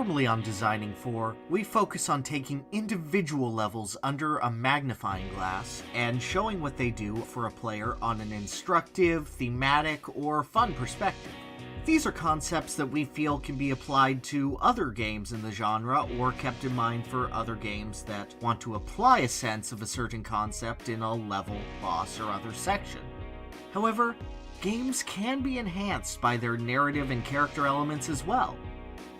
Normally on Designing For, we focus on taking individual levels under a magnifying glass and showing what they do for a player on an instructive, thematic, or fun perspective. These are concepts that we feel can be applied to other games in the genre or kept in mind for other games that want to apply a sense of a certain concept in a level, boss, or other section. However, games can be enhanced by their narrative and character elements as well,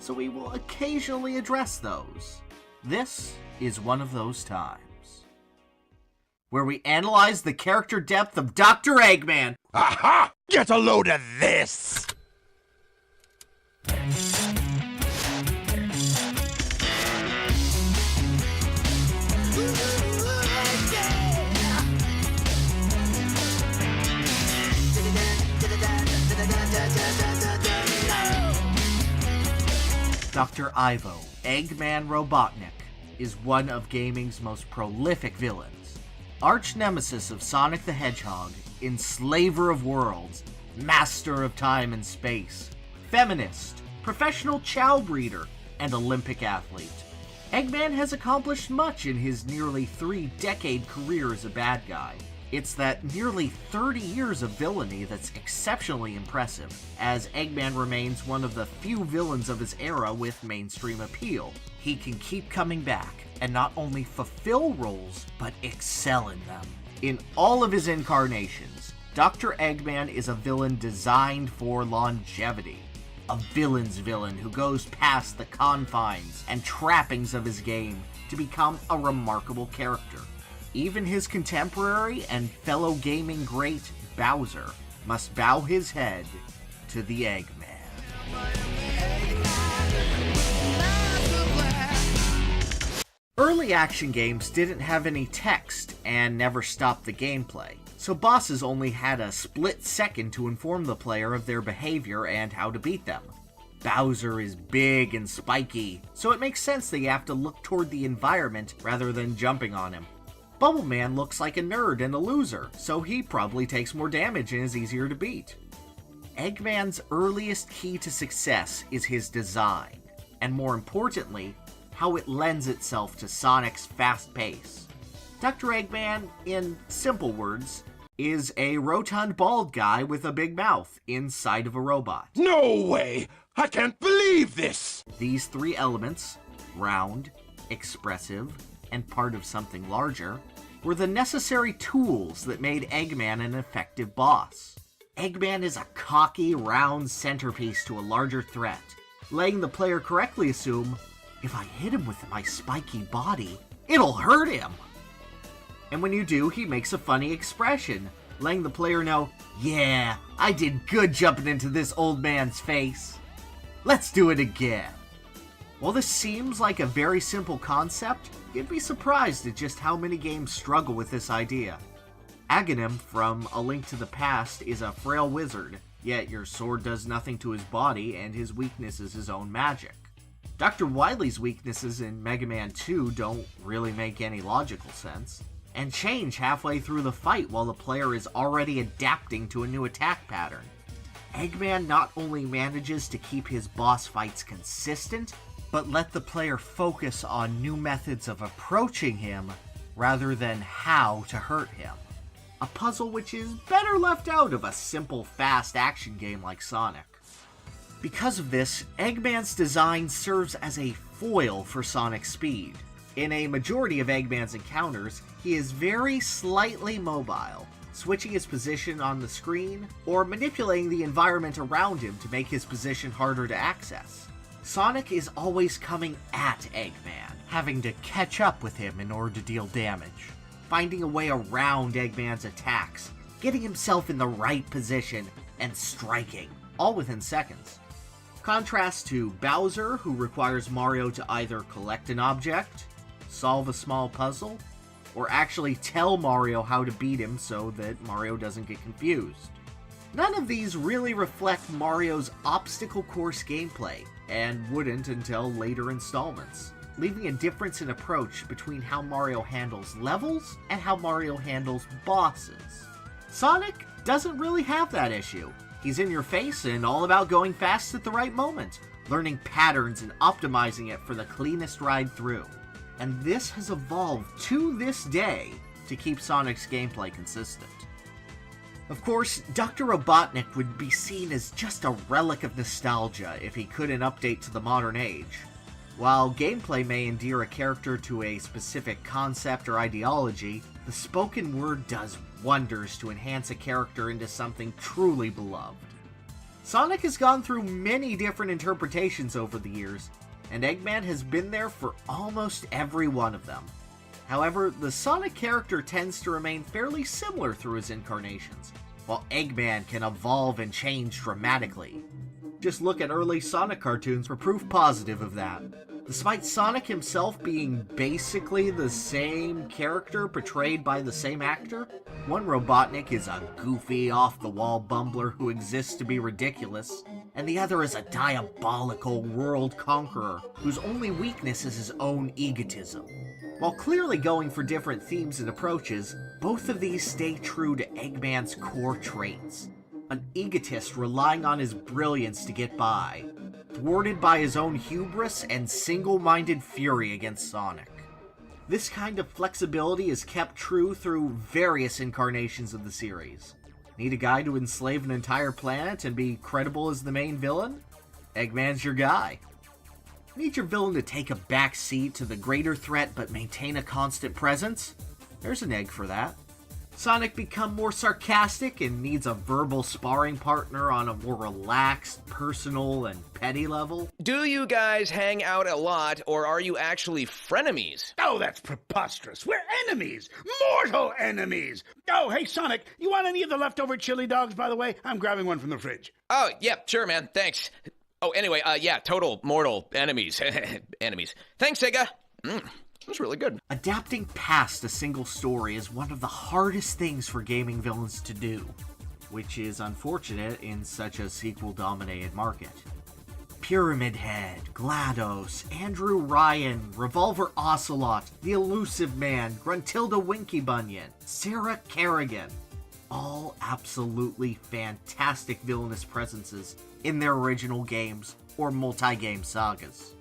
so we will occasionally address those. This is one of those times, where we analyze the character depth of Dr. Eggman. Aha! Get a load of this! Dr. Ivo, Eggman Robotnik, is one of gaming's most prolific villains. Arch nemesis of Sonic the Hedgehog, enslaver of worlds, master of time and space, feminist, professional chow breeder, and Olympic athlete. Eggman has accomplished much in his nearly 3-decade career as a bad guy. It's that nearly 30 years of villainy that's exceptionally impressive, as Eggman remains one of the few villains of his era with mainstream appeal. He can keep coming back, and not only fulfill roles, but excel in them. In all of his incarnations, Dr. Eggman is a villain designed for longevity. A villain's villain who goes past the confines and trappings of his game to become a remarkable character. Even his contemporary and fellow gaming great, Bowser, must bow his head to the Eggman. Early action games didn't have any text and never stopped the gameplay, so bosses only had a split second to inform the player of their behavior and how to beat them. Bowser is big and spiky, so it makes sense that you have to look toward the environment rather than jumping on him. Bubble Man looks like a nerd and a loser, so he probably takes more damage and is easier to beat. Eggman's earliest key to success is his design, and more importantly, how it lends itself to Sonic's fast pace. Dr. Eggman, in simple words, is a rotund bald guy with a big mouth inside of a robot. No way! I can't believe this! These three elements, round, expressive, and part of something larger, were the necessary tools that made Eggman an effective boss. Eggman is a cocky, round centerpiece to a larger threat, letting the player correctly assume, if I hit him with my spiky body, it'll hurt him. And when you do, he makes a funny expression, letting the player know, yeah, I did good jumping into this old man's face. Let's do it again. While this seems like a very simple concept, you'd be surprised at just how many games struggle with this idea. Agahnim from A Link to the Past is a frail wizard, yet your sword does nothing to his body and his weakness is his own magic. Dr. Wily's weaknesses in Mega Man 2 don't really make any logical sense, and change halfway through the fight while the player is already adapting to a new attack pattern. Eggman not only manages to keep his boss fights consistent, but let the player focus on new methods of approaching him rather than how to hurt him. A puzzle which is better left out of a simple, fast action game like Sonic. Because of this, Eggman's design serves as a foil for Sonic's speed. In a majority of Eggman's encounters, he is very slightly mobile, switching his position on the screen or manipulating the environment around him to make his position harder to access. Sonic is always coming at Eggman, having to catch up with him in order to deal damage, finding a way around Eggman's attacks, getting himself in the right position, and striking, all within seconds. Contrast to Bowser, who requires Mario to either collect an object, solve a small puzzle, or actually tell Mario how to beat him so that Mario doesn't get confused. None of these really reflect Mario's obstacle course gameplay, and wouldn't until later installments, leaving a difference in approach between how Mario handles levels and how Mario handles bosses. Sonic doesn't really have that issue. He's in your face and all about going fast at the right moment, learning patterns and optimizing it for the cleanest ride through. And this has evolved to this day to keep Sonic's gameplay consistent. Of course, Dr. Robotnik would be seen as just a relic of nostalgia if he couldn't update to the modern age. While gameplay may endear a character to a specific concept or ideology, the spoken word does wonders to enhance a character into something truly beloved. Sonic has gone through many different interpretations over the years, and Eggman has been there for almost every one of them. However, the Sonic character tends to remain fairly similar through his incarnations, while Eggman can evolve and change dramatically. Just look at early Sonic cartoons for proof positive of that. Despite Sonic himself being basically the same character portrayed by the same actor, one Robotnik is a goofy, off-the-wall bumbler who exists to be ridiculous, and the other is a diabolical world conqueror whose only weakness is his own egotism. While clearly going for different themes and approaches, both of these stay true to Eggman's core traits. An egotist relying on his brilliance to get by, thwarted by his own hubris and single-minded fury against Sonic. This kind of flexibility is kept true through various incarnations of the series. Need a guy to enslave an entire planet and be credible as the main villain? Eggman's your guy. Need your villain to take a back seat to the greater threat but maintain a constant presence? There's an egg for that. Sonic become more sarcastic and needs a verbal sparring partner on a more relaxed, personal, and petty level? Do you guys hang out a lot, or are you actually frenemies? Oh, that's preposterous. We're enemies. Mortal enemies. Oh, hey, Sonic, you want any of the leftover chili dogs, by the way? I'm grabbing one from the fridge. Oh, yeah, sure, man, thanks. Oh, anyway, yeah, total mortal enemies. Enemies. Thanks, SEGA. That was really good. Adapting past a single story is one of the hardest things for gaming villains to do, which is unfortunate in such a sequel-dominated market. Pyramid Head, GLaDOS, Andrew Ryan, Revolver Ocelot, The Elusive Man, Gruntilda Winky Bunyan, Sarah Kerrigan. All absolutely fantastic villainous presences in their original games or multi-game sagas.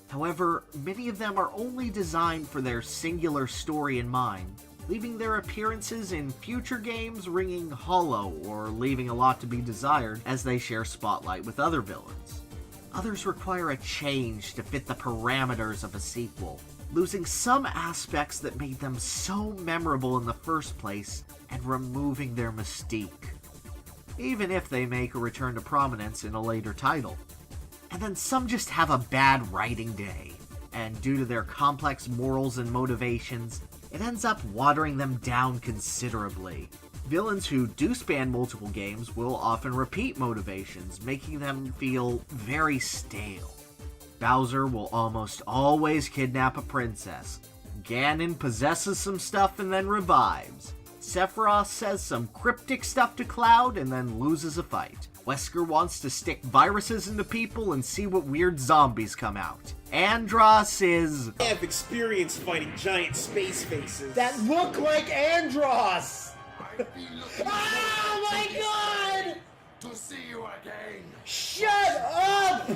However, many of them are only designed for their singular story in mind, leaving their appearances in future games ringing hollow or leaving a lot to be desired as they share spotlight with other villains. Others require a change to fit the parameters of a sequel, losing some aspects that made them so memorable in the first place and removing their mystique, even if they make a return to prominence in a later title. And then some just have a bad writing day, and due to their complex morals and motivations, it ends up watering them down considerably. Villains who do span multiple games will often repeat motivations, making them feel very stale. Bowser will almost always kidnap a princess. Ganon possesses some stuff and then revives. Sephiroth says some cryptic stuff to Cloud and then loses a fight. Wesker wants to stick viruses into people and see what weird zombies come out. Andross is... I have experience fighting giant space faces. That look like Andross! Oh my god! To see you again. Shut up!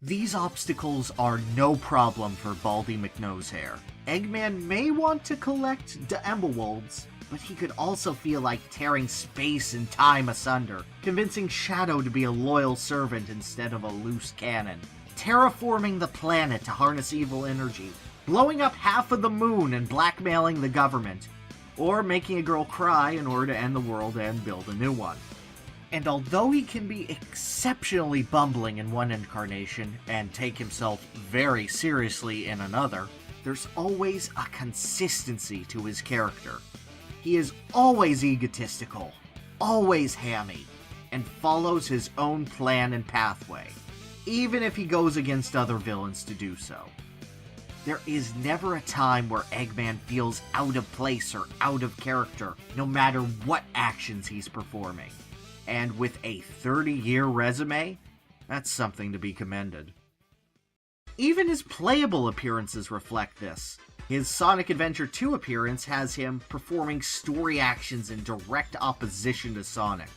These obstacles are no problem for Baldy McNosehair. Eggman may want to collect the Emeralds, but he could also feel like tearing space and time asunder, convincing Shadow to be a loyal servant instead of a loose cannon, terraforming the planet to harness evil energy, blowing up half of the moon and blackmailing the government, or making a girl cry in order to end the world and build a new one. And although he can be exceptionally bumbling in one incarnation and take himself very seriously in another, there's always a consistency to his character. He is always egotistical, always hammy, and follows his own plan and pathway, even if he goes against other villains to do so. There is never a time where Eggman feels out of place or out of character, no matter what actions he's performing. And with a 30-year resume, that's something to be commended. Even his playable appearances reflect this. His Sonic Adventure 2 appearance has him performing story actions in direct opposition to Sonic.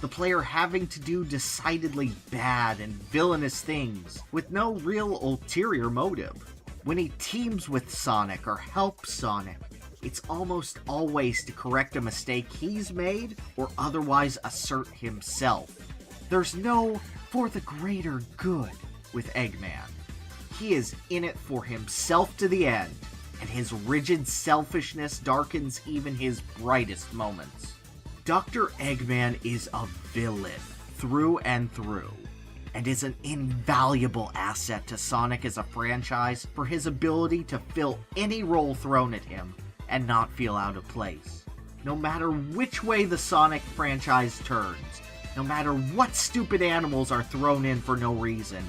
the player having to do decidedly bad and villainous things with no real ulterior motive. When he teams with Sonic or helps Sonic, it's almost always to correct a mistake he's made or otherwise assert himself. There's no for the greater good with Eggman. He is in it for himself to the end, and his rigid selfishness darkens even his brightest moments. Dr. Eggman is a villain through and through, and is an invaluable asset to Sonic as a franchise for his ability to fill any role thrown at him and not feel out of place. No matter which way the Sonic franchise turns, no matter what stupid animals are thrown in for no reason,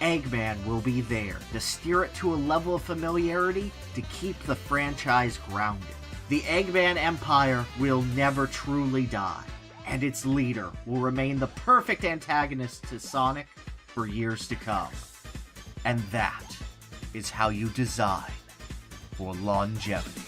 Eggman will be there to steer it to a level of familiarity to keep the franchise grounded. The Eggman Empire will never truly die, and its leader will remain the perfect antagonist to Sonic for years to come. And that is how you design for longevity.